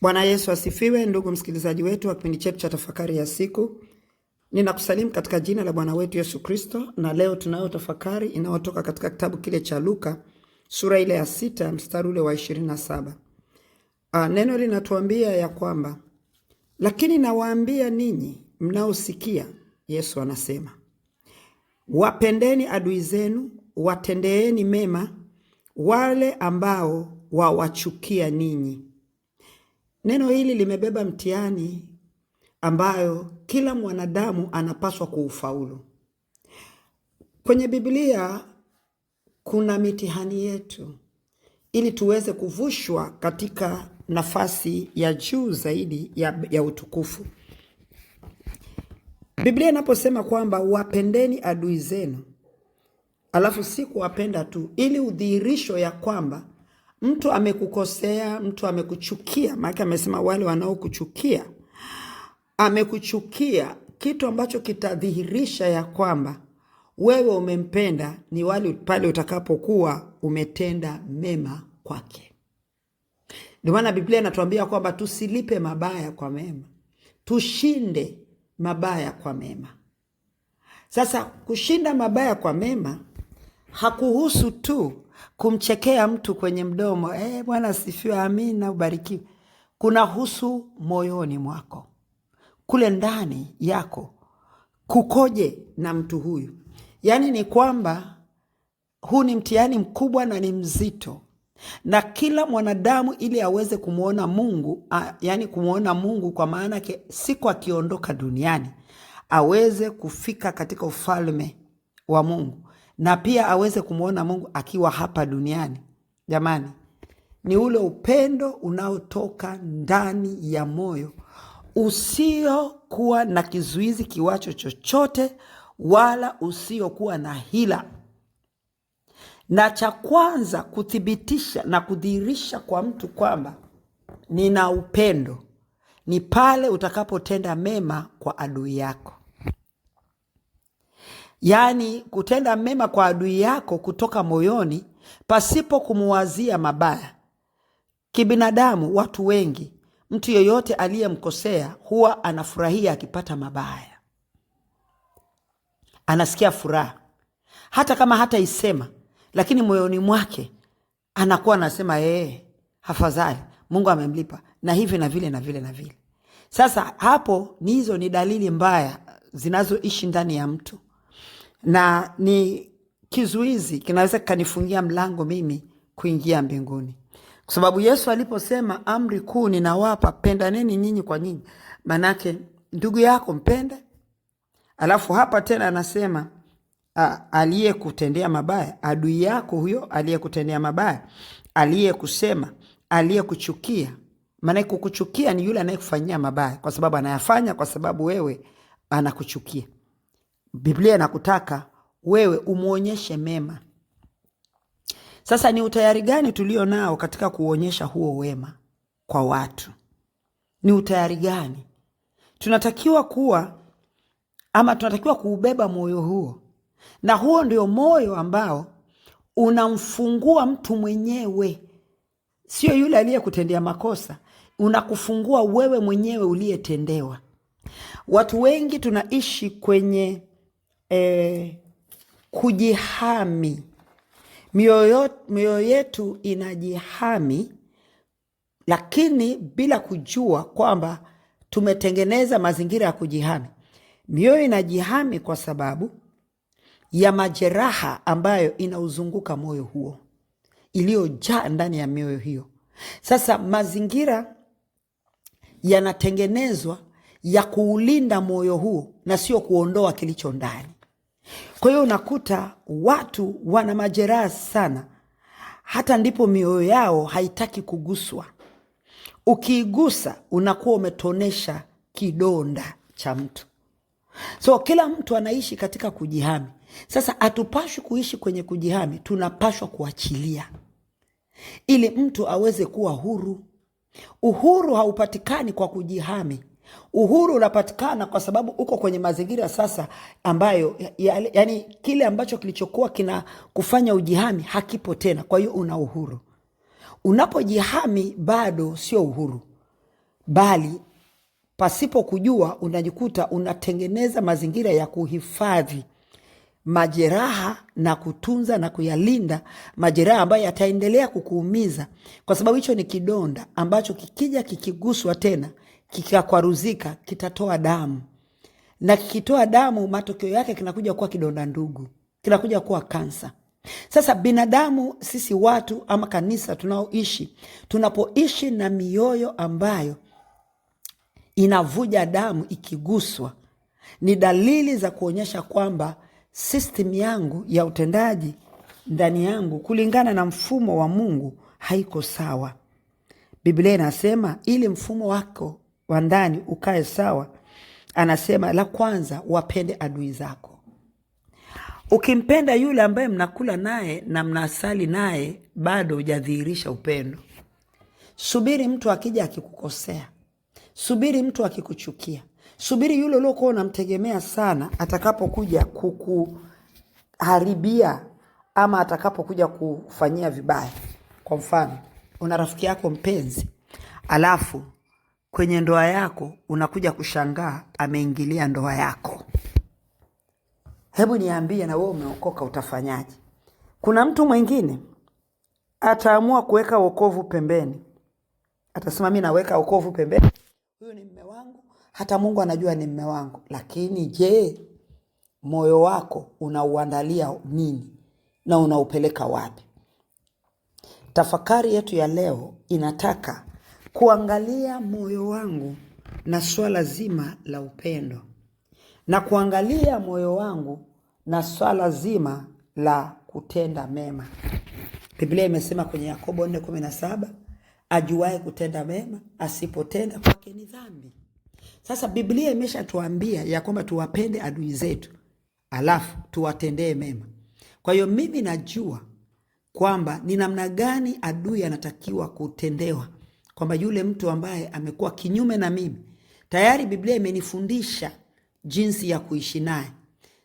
Bwana Yesu asifiwe. Ndugu msikilizaji wetu wa kipindi chetu cha tafakari ya siku, ninakusalimu katika jina la Bwana wetu Yesu Kristo, na leo tunayo tafakari inayotoka katika kitabu kile cha Luka sura ile ya 6 mstari ule wa 27. Neno linatuambia ya kwamba, lakini nawaambia ninyi mnaosikia, Yesu anasema, wapendeni adui zenu, watendeeni mema wale ambao wawachukia ninyi. Neno hili limebeba mtihani ambayo kila mwanadamu anapaswa kuufaulu. Kwenye Biblia kuna mitihani yetu ili tuweze kuvushwa katika nafasi ya juu zaidi ya utukufu. Biblia inaposema kwamba wapendeni adui zenu, alafu si kuwapenda tu, ili udhihirisho ya kwamba mtu amekukosea, mtu amekuchukia, maana amesema wale wanaokuchukia, amekuchukia, kitu ambacho kitadhihirisha ya kwamba wewe umempenda ni wale pale utakapokuwa umetenda mema kwake. Ndio maana Biblia inatuambia kwamba tusilipe mabaya kwa mema, tushinde mabaya kwa mema. Sasa kushinda mabaya kwa mema hakuhusu tu kumchekea mtu kwenye mdomo, Bwana asifiwe, amina, ubarikiwe. Kuna husu moyoni mwako, kule ndani yako kukoje na mtu huyu. Yaani ni kwamba huu ni mtihani mkubwa na ni mzito, na kila mwanadamu ili aweze kumuona Mungu, yani kumuona Mungu kwa maana siku akiondoka duniani aweze kufika katika ufalme wa Mungu, na pia aweze kumuona Mungu akiwa hapa duniani. Jamani, ni ule upendo unaotoka ndani ya moyo, usiokuwa na kizuizi kiwacho chochote, wala usiokuwa na hila. Na cha kwanza kuthibitisha na kudhihirisha kwa mtu kwamba nina upendo ni pale utakapotenda mema kwa adui yako. Yaani kutenda mema kwa adui yako kutoka moyoni pasipo kumuwazia mabaya. Kibinadamu, watu wengi, mtu yeyote aliyemkosea huwa anafurahia akipata mabaya. Anasikia furaha. Hata kama hata isema, lakini moyoni mwake anakuwa anasema hafadhali Mungu amemlipa na hivi na vile na vile na vile. Sasa hapo hizo ni dalili mbaya zinazoishi ndani ya mtu, na ni kizuizi kinaweza kanifungia mlango mimi kuingia mbinguni. Kwa sababu Yesu aliposema amri kuu ninawapa, pendaneni nyinyi kwa nyinyi, manake ndugu yako mpende. Alafu hapa tena anasema aliyekutendea mabaya, adui yako huyo aliyekutendea mabaya, aliyekusema, aliyekuchukia. Maana kukuchukia ni yule anayekufanyia mabaya, kwa sababu anayafanya kwa sababu wewe anakuchukia. Biblia inakutaka wewe umuonyeshe mema. Sasa ni utayari gani tulio nao katika kuonyesha huo wema kwa watu? Ni utayari gani? Tunatakiwa kuubeba moyo huo. Na huo ndio moyo ambao unamfungua mtu mwenyewe. Sio yule aliyekutendea makosa, unakufungua wewe mwenyewe uliyetendewa. Watu wengi tunaishi kwenye kujihami. Mioyo yetu inajihami, lakini bila kujua kwamba tumetengeneza mazingira ya kujihami. Mioyo inajihami kwa sababu ya majeraha ambayo inauzunguka moyo huo, iliyojaa ndani ya mioyo hiyo. Sasa mazingira yanatengenezwa ya kuulinda moyo huo na sio kuondoa kilicho ndani. Kwa hiyo unakuta watu wana majeraha sana, hata ndipo mioyo yao haitaki kuguswa. Ukiigusa unakuwa umetonesha kidonda cha mtu. So kila mtu anaishi katika kujihami. Sasa hatupashwi kuishi kwenye kujihami, tunapashwa kuachilia ili mtu aweze kuwa huru. Uhuru haupatikani kwa kujihami. Uhuru unapatikana kwa sababu uko kwenye mazingira sasa ambayo yani kile ambacho kilichokuwa kina kufanya ujihami hakipo tena. Kwa hiyo una uhuru. Unapojihami bado sio uhuru. bali pasipo kujua unajikuta unatengeneza mazingira ya kuhifadhi majeraha na kutunza na kuyalinda majeraha ambayo yataendelea kukuumiza, kwa sababu hicho ni kidonda ambacho kikija kikiguswa tena kikakwaruzika kitatoa damu, na kikitoa damu matokeo yake kinakuja kuwa kidonda ndugu, kinakuja kuwa kansa. Sasa binadamu sisi watu ama kanisa tunaoishi, tunapoishi na mioyo ambayo inavuja damu ikiguswa, ni dalili za kuonyesha kwamba system yangu ya utendaji ndani yangu kulingana na mfumo wa Mungu haiko sawa. Biblia inasema ili mfumo wako wa ndani ukae sawa, anasema la kwanza, wapende adui zako. Ukimpenda yule ambaye mnakula naye na mnasali naye, bado hujadhihirisha upendo. Subiri mtu akija akikukosea, subiri mtu akikuchukia, subiri yule uliokuwa unamtegemea sana atakapokuja kukuharibia ama atakapokuja kufanyia vibaya. Kwa mfano, una rafiki yako mpenzi, alafu kwenye ndoa yako unakuja kushangaa ameingilia ndoa yako. Hebu niambie, na wewe umeokoka utafanyaje? Kuna mtu mwingine ataamua kuweka wokovu pembeni. Atasema mimi naweka wokovu pembeni, huyu ni mume wangu, hata Mungu anajua ni mume wangu. Lakini je, moyo wako unauandalia nini na unaupeleka wapi? Tafakari yetu ya leo inataka kuangalia moyo wangu na swala zima la upendo, na kuangalia moyo wangu na swala zima la kutenda mema. Biblia imesema kwenye Yakobo 4:17, ajuaye kutenda mema asipotenda kwake ni dhambi. Sasa Biblia imeshatuambia ya kwamba tuwapende adui zetu, alafu tuwatendee mema. Kwa hiyo mimi najua kwamba ni namna gani adui anatakiwa kutendewa, kwamba yule mtu ambaye amekuwa kinyume na mimi, tayari Biblia imenifundisha jinsi ya kuishi naye.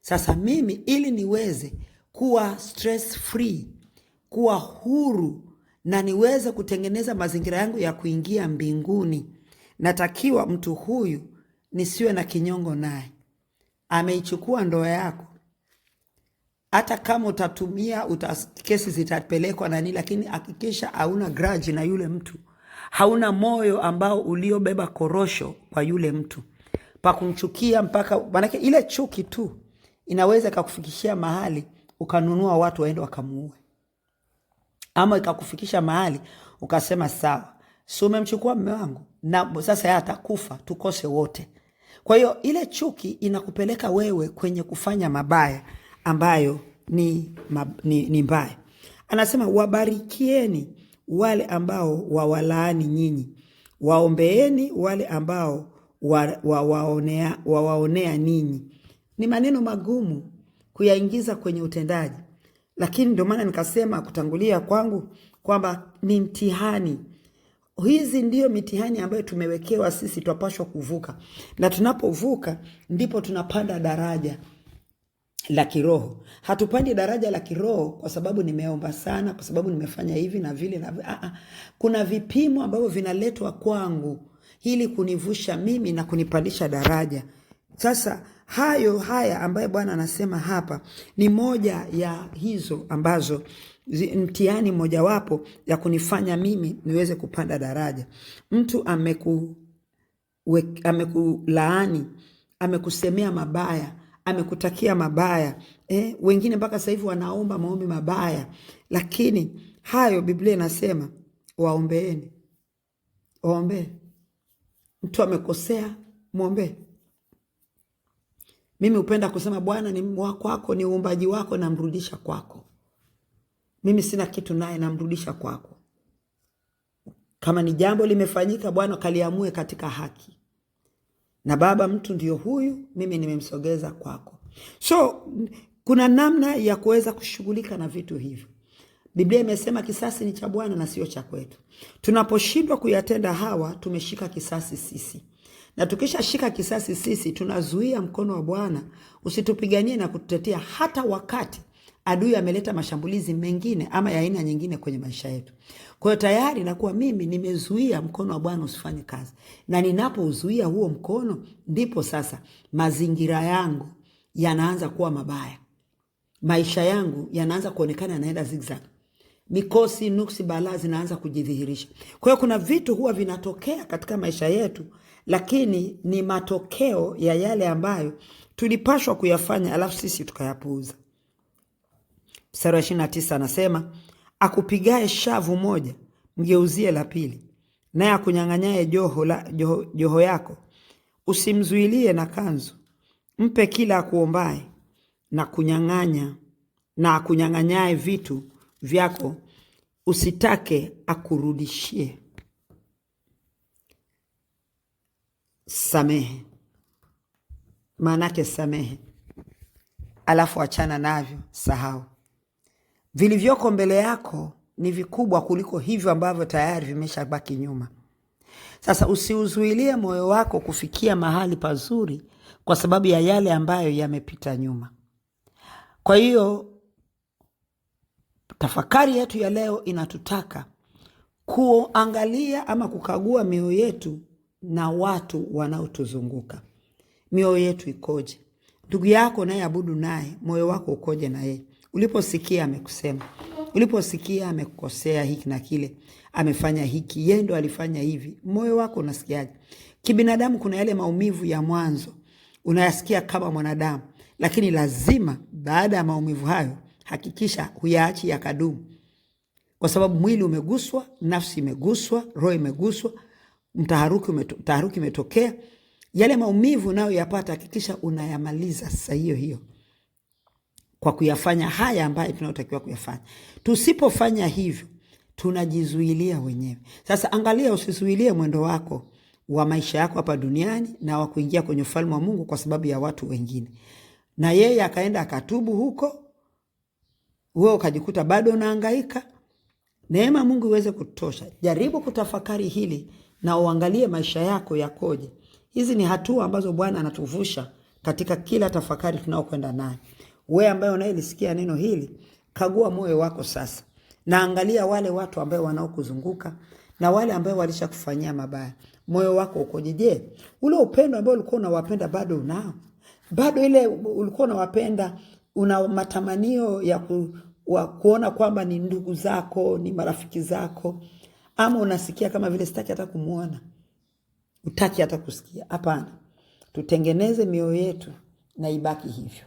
Sasa mimi ili niweze kuwa stress free, kuwa huru na niweze kutengeneza mazingira yangu ya kuingia mbinguni, natakiwa mtu huyu nisiwe na kinyongo naye. Ameichukua ndoa yako, hata kama utatumia kesi zitapelekwa nani, lakini hakikisha hauna grudge na yule mtu, hauna moyo ambao uliobeba korosho kwa yule mtu pa kumchukia mpaka, manake ile chuki tu inaweza ikakufikishia mahali ukanunua watu waende wakamuue, ama ikakufikisha mahali ukasema sawa, si umemchukua mume wangu na sasa yeye atakufa tukose wote. Kwa hiyo ile chuki inakupeleka wewe kwenye kufanya mabaya ambayo ni mbaya. Anasema wabarikieni wale ambao wawalaani nyinyi, waombeeni wale ambao wawaonea ninyi. Ni maneno magumu kuyaingiza kwenye utendaji, lakini ndio maana nikasema kutangulia kwangu kwamba ni mtihani. Hizi ndio mitihani ambayo tumewekewa sisi, twapashwa kuvuka, na tunapovuka ndipo tunapanda daraja la kiroho. Hatupandi daraja la kiroho kwa sababu nimeomba sana, kwa sababu nimefanya hivi na vile na kuna vipimo ambavyo vinaletwa kwangu ili kunivusha mimi na kunipandisha daraja. Sasa haya ambaye Bwana anasema hapa ni moja ya hizo ambazo mtihani mojawapo ya kunifanya mimi niweze kupanda daraja. Mtu amekulaani, amekusemea mabaya, amekutakia mabaya, wengine mpaka sasa hivi wanaomba maombi mabaya, lakini hayo Biblia inasema waombeeni. Waombe. Mtu amekosea, muombe. Mimi upenda kusema Bwana ni kwako, ni uumbaji wako, namrudisha kwako. Mimi sina kitu naye, namrudisha kwako. Kama ni jambo limefanyika, Bwana kaliamue katika haki. Na Baba, mtu ndio huyu, mimi nimemsogeza kwako. So kuna namna ya kuweza kushughulika na vitu hivyo. Biblia imesema kisasi ni cha Bwana na sio cha kwetu. Tunaposhindwa kuyatenda hawa, tumeshika kisasi sisi. Na tukisha shika kisasi sisi, tunazuia mkono wa Bwana usitupiganie na kututetea, hata wakati adui ameleta mashambulizi mengine ama ya aina nyingine kwenye maisha yetu. Kwa hiyo tayari nakuwa mimi nimezuia mkono wa Bwana usifanye kazi, na ninapouzuia huo mkono, ndipo sasa mazingira yangu yanaanza kuwa mabaya, maisha yangu yanaanza kuonekana yanaenda zigzag, mikosi, nuksi, balaa zinaanza kujidhihirisha. Kwa hiyo kuna vitu huwa vinatokea katika maisha yetu, lakini ni matokeo ya yale ambayo tulipashwa kuyafanya, alafu sisi tukayapuuza. Mstari wa 29 anasema, akupigae shavu moja mgeuzie la pili, naye akunyang'anyaye joho yako usimzuilie na kanzu. Mpe kila akuombaye, na akunyang'anyaye vitu vyako usitake akurudishie. Samehe. Maanake samehe, alafu achana navyo, sahau. Vilivyoko mbele yako ni vikubwa kuliko hivyo ambavyo tayari vimeshabaki nyuma. Sasa usiuzuilie moyo wako kufikia mahali pazuri kwa sababu ya yale ambayo yamepita nyuma. Kwa hiyo tafakari yetu ya leo inatutaka kuangalia ama kukagua mioyo yetu na watu wanaotuzunguka. Mioyo yetu ikoje? Ndugu yako naye abudu naye, moyo wako ukoje na yeye? Uliposikia amekusema, uliposikia amekukosea hiki na kile, amefanya hiki, yeye ndo alifanya hivi, moyo wako unasikiaje? Kibinadamu kuna yale maumivu ya mwanzo unayasikia kama mwanadamu, lakini lazima baada ya maumivu hayo hakikisha huyaachi yakadumu, kwa sababu mwili umeguswa, nafsi imeguswa, roho imeguswa, taharuki imetokea. Yale maumivu nayo yapata, hakikisha unayamaliza sasa hiyo kwa kuyafanya haya ambayo tunayotakiwa kuyafanya. Tusipofanya hivyo tunajizuilia wenyewe. Sasa angalia, usizuilie mwendo wako wa maisha yako hapa duniani na wa kuingia kwenye ufalme wa Mungu kwa sababu ya watu wengine. Na yeye akaenda akatubu huko, wewe ukajikuta bado unahangaika. Neema Mungu iweze kutosha. Jaribu kutafakari hili na uangalie maisha yako yakoje. Hizi ni hatua ambazo Bwana anatuvusha katika kila tafakari tunaokwenda nayo. Wewe ambaye unayelisikia neno hili, kagua moyo wako sasa. Na angalia wale watu ambao wanaokuzunguka na wale ambao walishakufanyia mabaya. Moyo wako ukoje? Je, ule upendo ambao ulikuwa unawapenda bado unao? Bado ile ulikuwa unawapenda, una matamanio ya kuona kwamba ni ndugu zako, ni marafiki zako, ama unasikia kama vile sitaki hata kumuona, utaki hata kusikia? Hapana. Tutengeneze mioyo yetu na ibaki hivyo,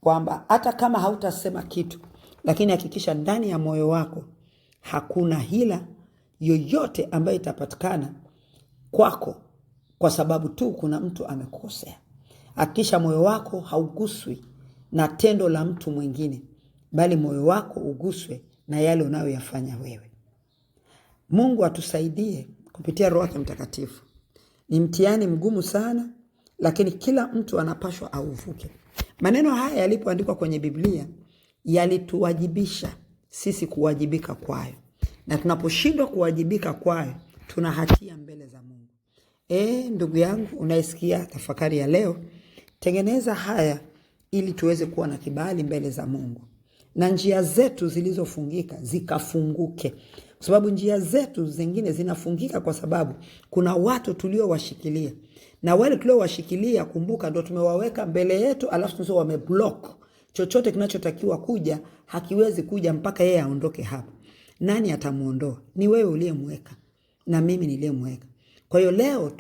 kwamba hata kama hautasema kitu, lakini hakikisha ndani ya moyo wako hakuna hila yoyote ambayo itapatikana kwako kwa sababu tu kuna mtu amekukosea. Hakikisha moyo wako hauguswi na tendo la mtu mwingine, bali moyo wako uguswe na yale unayoyafanya wewe. Mungu atusaidie kupitia Roho yake Mtakatifu. Ni mtihani mgumu sana, lakini kila mtu anapashwa auvuke. Maneno haya yalipoandikwa kwenye Biblia yalituwajibisha sisi kuwajibika kwayo. Na tunaposhindwa kuwajibika kwayo, tuna hatia mbele za Mungu. Ndugu yangu unaisikia tafakari ya leo, tengeneza haya ili tuweze kuwa na kibali mbele za Mungu. Na njia zetu zilizofungika zikafunguke. Kwa sababu njia zetu zingine zinafungika kwa sababu kuna watu tuliowashikilia. Na wale tuliowashikilia, kumbuka, ndio tumewaweka mbele yetu, alafu tuzo wameblock. Chochote kinachotakiwa kuja hakiwezi kuja mpaka yeye aondoke hapo. Nani atamuondoa? Ni wewe uliyemweka na mimi niliyemweka. Kwa hiyo leo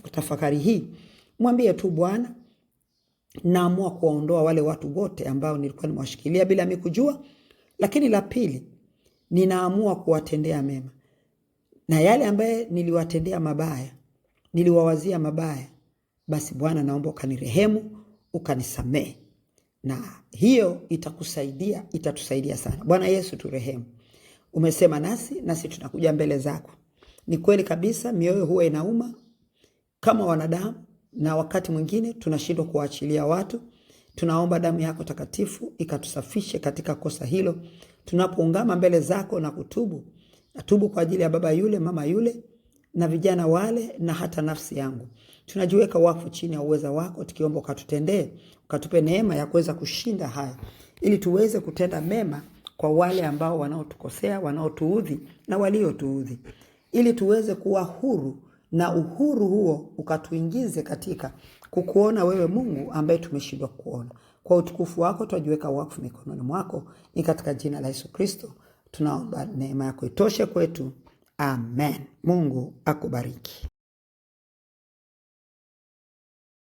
tutafakari hii. Mwambie tu Bwana, naamua kuwaondoa wale watu wote ambao nilikuwa nimewashikilia bila mimi kujua. Lakini la pili, ninaamua kuwatendea mema. Na yale ambaye niliwatendea mabaya, niliwawazia mabaya, basi Bwana naomba ukanirehemu, ukanisamehe. Na hiyo itatusaidia sana. Bwana Yesu turehemu. Umesema nasi tunakuja mbele zako. Ni kweli kabisa mioyo huwa inauma kama wanadamu, na wakati mwingine tunashindwa kuachilia watu. Tunaomba damu yako takatifu ikatusafishe katika kosa hilo. Tunapoungama mbele zako na kutubu, natubu kwa ajili ya baba yule, mama yule, na vijana wale, na hata nafsi yangu. Tunajiweka wakfu chini ya uweza wako, tukiomba ukatutendee, ukatupe neema ya kuweza kushinda haya, ili tuweze kutenda mema kwa wale ambao wanaotukosea, wanaotuudhi na waliotuudhi, ili tuweze kuwa huru, na uhuru huo ukatuingize katika kukuona wewe Mungu ambaye tumeshindwa kuona. Kwa utukufu wako tunajiweka wakfu mikononi mwako, ni katika jina la Yesu Kristo tunaomba. Neema yako itoshe kwetu. Amen. Mungu akubariki.